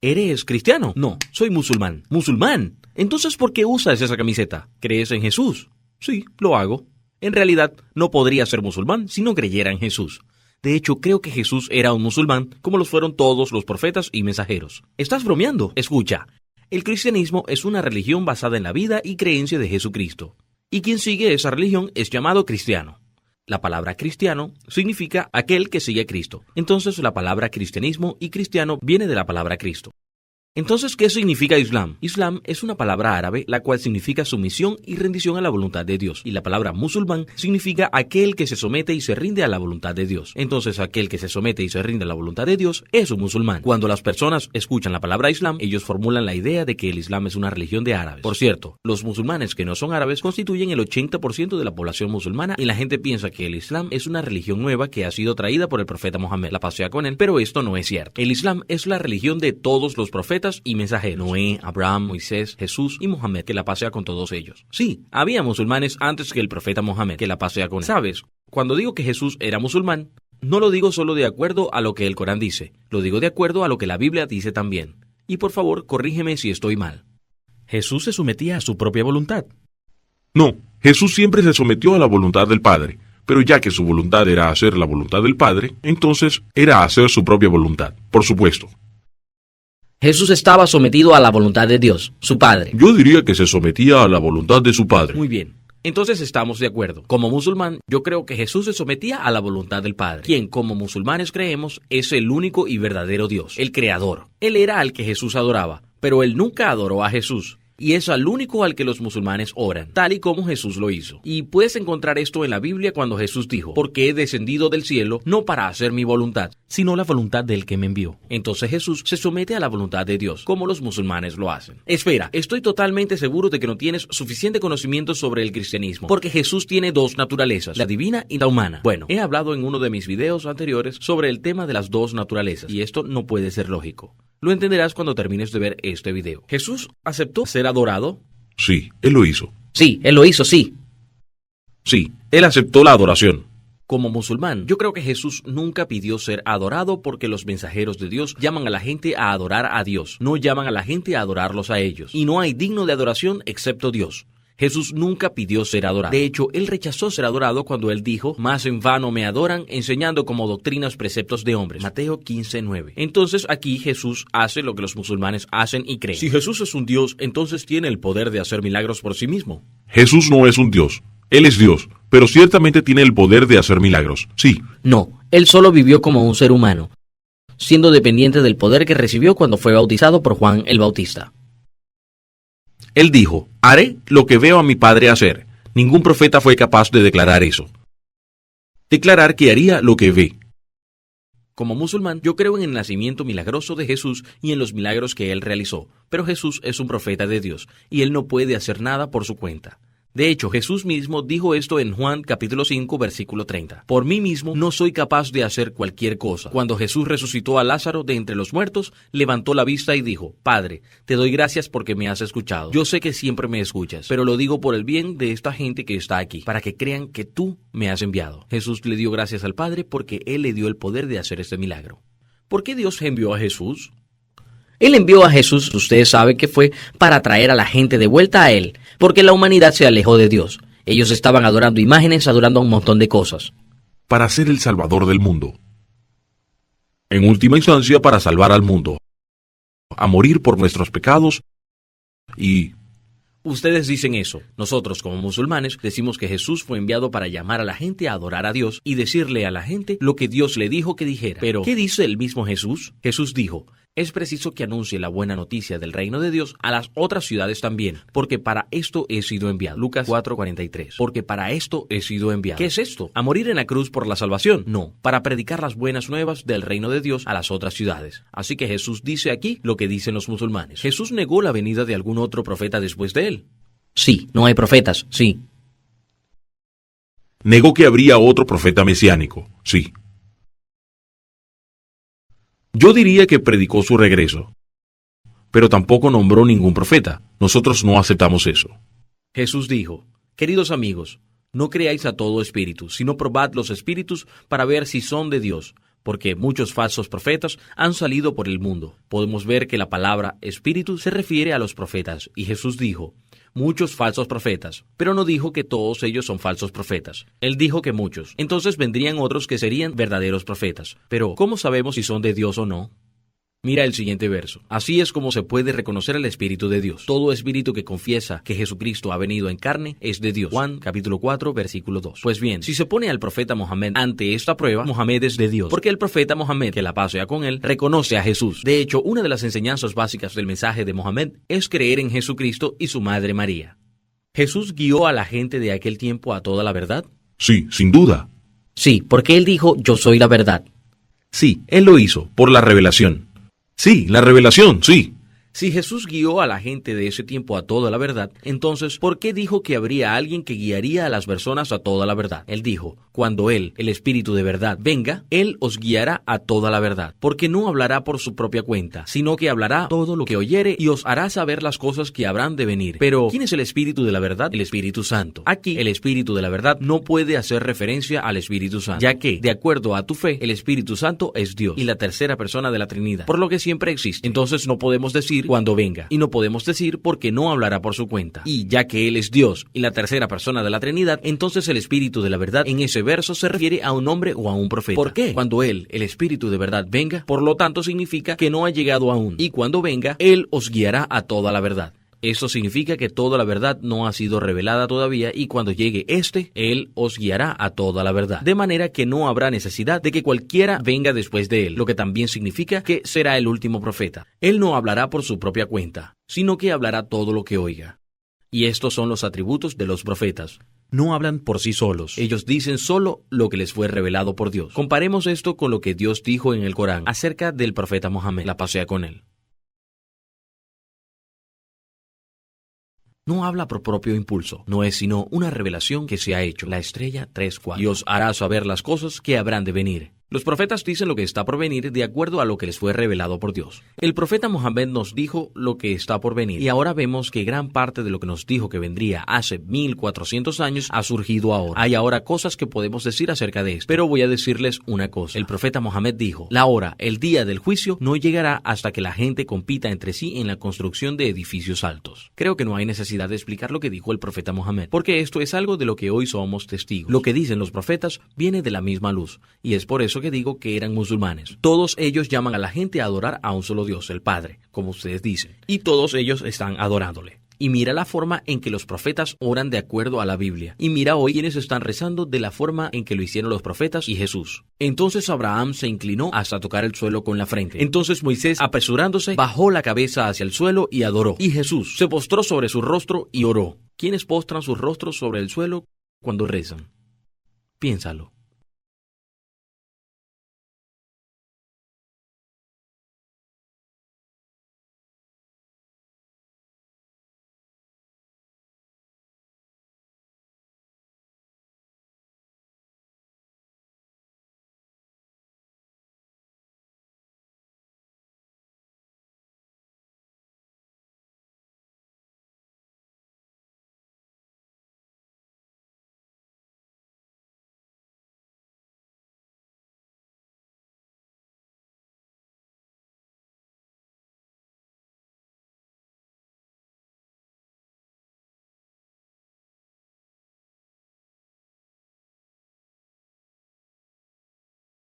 ¿Eres cristiano? No, soy musulmán. ¿Musulmán? Entonces, ¿por qué usas esa camiseta? ¿Crees en Jesús? Sí, lo hago. En realidad, no podría ser musulmán si no creyera en Jesús. De hecho, creo que Jesús era un musulmán, como los fueron todos los profetas y mensajeros. ¿Estás bromeando? Escucha. El cristianismo es una religión basada en la vida y creencia de Jesucristo. Y quien sigue esa religión es llamado cristiano. La palabra cristiano significa aquel que sigue a Cristo. Entonces, la palabra cristianismo y cristiano viene de la palabra Cristo. Entonces, ¿qué significa Islam? Islam es una palabra árabe, la cual significa sumisión y rendición a la voluntad de Dios. Y la palabra musulmán significa aquel que se somete y se rinde a la voluntad de Dios. Entonces, aquel que se somete y se rinde a la voluntad de Dios es un musulmán. Cuando las personas escuchan la palabra Islam, ellos formulan la idea de que el Islam es una religión de árabes. Por cierto, los musulmanes que no son árabes constituyen el 80% de la población musulmana y la gente piensa que el Islam es una religión nueva que ha sido traída por el profeta Mohammed, la paz sea con él, pero esto no es cierto. El Islam es la religión de todos los profetas y mensajeros: Noé, Abraham, Moisés, Jesús y Mohammed, que la paz sea con todos ellos. Sí, había musulmanes antes que el profeta Mohammed, que la paz sea con él. ¿Sabes? Cuando digo que Jesús era musulmán, no lo digo solo de acuerdo a lo que el Corán dice, lo digo de acuerdo a lo que la Biblia dice también. Y por favor, corrígeme si estoy mal. ¿Jesús se sometía a su propia voluntad? No, Jesús siempre se sometió a la voluntad del Padre, pero ya que su voluntad era hacer la voluntad del Padre, entonces era hacer su propia voluntad, por supuesto. Jesús estaba sometido a la voluntad de Dios, su Padre. Yo diría que se sometía a la voluntad de su Padre. Muy bien. Entonces estamos de acuerdo. Como musulmán, yo creo que Jesús se sometía a la voluntad del Padre, quien, como musulmanes creemos, es el único y verdadero Dios, el Creador. Él era al que Jesús adoraba, pero él nunca adoró a Jesús. Y es al único al que los musulmanes oran, tal y como Jesús lo hizo. Y puedes encontrar esto en la Biblia cuando Jesús dijo: porque he descendido del cielo no para hacer mi voluntad, sino la voluntad del que me envió. Entonces Jesús se somete a la voluntad de Dios, como los musulmanes lo hacen. Espera, estoy totalmente seguro de que no tienes suficiente conocimiento sobre el cristianismo, porque Jesús tiene dos naturalezas, la divina y la humana. Bueno, he hablado en uno de mis videos anteriores sobre el tema de las dos naturalezas, y esto no puede ser lógico. Lo entenderás cuando termines de ver este video. ¿Jesús aceptó ser adorado? Sí, él lo hizo. Sí, él lo hizo, sí. Sí, él aceptó la adoración. Como musulmán, yo creo que Jesús nunca pidió ser adorado porque los mensajeros de Dios llaman a la gente a adorar a Dios, no llaman a la gente a adorarlos a ellos. Y no hay digno de adoración excepto Dios. Jesús nunca pidió ser adorado. De hecho, él rechazó ser adorado cuando él dijo: más en vano me adoran, enseñando como doctrinas preceptos de hombres. Mateo 15:9. Entonces aquí Jesús hace lo que los musulmanes hacen y creen. Si Jesús es un Dios, entonces tiene el poder de hacer milagros por sí mismo. Jesús no es un Dios. Él es Dios, pero ciertamente tiene el poder de hacer milagros. Sí. No, él solo vivió como un ser humano, siendo dependiente del poder que recibió cuando fue bautizado por Juan el Bautista. Él dijo: haré lo que veo a mi Padre hacer. Ningún profeta fue capaz de declarar eso. Declarar que haría lo que ve. Como musulmán, yo creo en el nacimiento milagroso de Jesús y en los milagros que él realizó, pero Jesús es un profeta de Dios, y él no puede hacer nada por su cuenta. De hecho, Jesús mismo dijo esto en Juan capítulo 5, versículo 30. Por mí mismo no soy capaz de hacer cualquier cosa. Cuando Jesús resucitó a Lázaro de entre los muertos, levantó la vista y dijo: Padre, te doy gracias porque me has escuchado. Yo sé que siempre me escuchas, pero lo digo por el bien de esta gente que está aquí, para que crean que tú me has enviado. Jesús le dio gracias al Padre porque él le dio el poder de hacer este milagro. ¿Por qué Dios envió a Jesús? Él envió a Jesús, ustedes saben que fue para traer a la gente de vuelta a él, porque la humanidad se alejó de Dios. Ellos estaban adorando imágenes, adorando un montón de cosas. Para ser el Salvador del mundo. En última instancia, para salvar al mundo. A morir por nuestros pecados y... Ustedes dicen eso. Nosotros, como musulmanes, decimos que Jesús fue enviado para llamar a la gente a adorar a Dios y decirle a la gente lo que Dios le dijo que dijera. Pero, ¿qué dice el mismo Jesús? Jesús dijo: es preciso que anuncie la buena noticia del reino de Dios a las otras ciudades también, porque para esto he sido enviado. Lucas 4:43. Porque para esto he sido enviado. ¿Qué es esto? ¿A morir en la cruz por la salvación? No, para predicar las buenas nuevas del reino de Dios a las otras ciudades. Así que Jesús dice aquí lo que dicen los musulmanes. ¿Jesús negó la venida de algún otro profeta después de él? Sí, no hay profetas, sí. Negó que habría otro profeta mesiánico, sí. Yo diría que predicó su regreso, pero tampoco nombró ningún profeta. Nosotros no aceptamos eso. Jesús dijo: queridos amigos, no creáis a todo espíritu, sino probad los espíritus para ver si son de Dios, porque muchos falsos profetas han salido por el mundo. Podemos ver que la palabra espíritu se refiere a los profetas, y Jesús dijo, muchos falsos profetas, pero no dijo que todos ellos son falsos profetas. Él dijo que muchos. Entonces vendrían otros que serían verdaderos profetas. Pero, ¿cómo sabemos si son de Dios o no? Mira el siguiente verso. Así es como se puede reconocer el Espíritu de Dios. Todo espíritu que confiesa que Jesucristo ha venido en carne es de Dios. Juan capítulo 4, versículo 2. Pues bien, si se pone al profeta Mohammed ante esta prueba, Mohammed es de Dios. Porque el profeta Mohammed, que la paz sea con él, reconoce a Jesús. De hecho, una de las enseñanzas básicas del mensaje de Mohammed es creer en Jesucristo y su madre María. ¿Jesús guió a la gente de aquel tiempo a toda la verdad? Sí, sin duda. Sí, porque él dijo, yo soy la verdad. Sí, él lo hizo, por la revelación. Sí, la revelación, sí. Si Jesús guió a la gente de ese tiempo a toda la verdad, entonces, ¿por qué dijo que habría alguien que guiaría a las personas a toda la verdad? Él dijo, cuando Él, el Espíritu de verdad, venga, Él os guiará a toda la verdad, porque no hablará por su propia cuenta, sino que hablará todo lo que oyere y os hará saber las cosas que habrán de venir. Pero, ¿quién es el Espíritu de la verdad? El Espíritu Santo. Aquí, el Espíritu de la verdad no puede hacer referencia al Espíritu Santo, ya que, de acuerdo a tu fe, el Espíritu Santo es Dios y la tercera persona de la Trinidad, por lo que siempre existe. Entonces no podemos decir cuando venga, y no podemos decir porque no hablará por su cuenta. Y ya que Él es Dios y la tercera persona de la Trinidad, entonces el Espíritu de la verdad en ese verso se refiere a un hombre o a un profeta. ¿Por qué? Cuando Él, el Espíritu de verdad, venga, por lo tanto significa que no ha llegado aún, y cuando venga, Él os guiará a toda la verdad. Eso significa que toda la verdad no ha sido revelada todavía, y cuando llegue Él os guiará a toda la verdad. De manera que no habrá necesidad de que cualquiera venga después de Él, lo que también significa que será el último profeta. Él no hablará por su propia cuenta, sino que hablará todo lo que oiga. Y estos son los atributos de los profetas. No hablan por sí solos. Ellos dicen solo lo que les fue revelado por Dios. Comparemos esto con lo que Dios dijo en el Corán acerca del profeta Mohammed, la paz sea con él. No habla por propio impulso, no es sino una revelación que se ha hecho, la estrella 3-4, y os hará saber las cosas que habrán de venir. Los profetas dicen lo que está por venir de acuerdo a lo que les fue revelado por Dios. El profeta Mohammed nos dijo lo que está por venir, y ahora vemos que gran parte de lo que nos dijo que vendría hace 1400 años ha surgido ahora. Hay ahora cosas que podemos decir acerca de esto, pero voy a decirles una cosa. El profeta Mohammed dijo, la hora, el día del juicio, no llegará hasta que la gente compita entre sí en la construcción de edificios altos. Creo que no hay necesidad de explicar lo que dijo el profeta Mohammed, porque esto es algo de lo que hoy somos testigos. Lo que dicen los profetas viene de la misma luz, y es por eso que digo que eran musulmanes. Todos ellos llaman a la gente a adorar a un solo Dios, el Padre, como ustedes dicen, y todos ellos están adorándole. Y mira la forma en que los profetas oran de acuerdo a la Biblia. Y mira hoy quienes están rezando de la forma en que lo hicieron los profetas y Jesús. Entonces Abraham se inclinó hasta tocar el suelo con la frente. Entonces Moisés, apresurándose, bajó la cabeza hacia el suelo y adoró. Y Jesús se postró sobre su rostro y oró. ¿Quiénes postran sus rostros sobre el suelo cuando rezan? Piénsalo.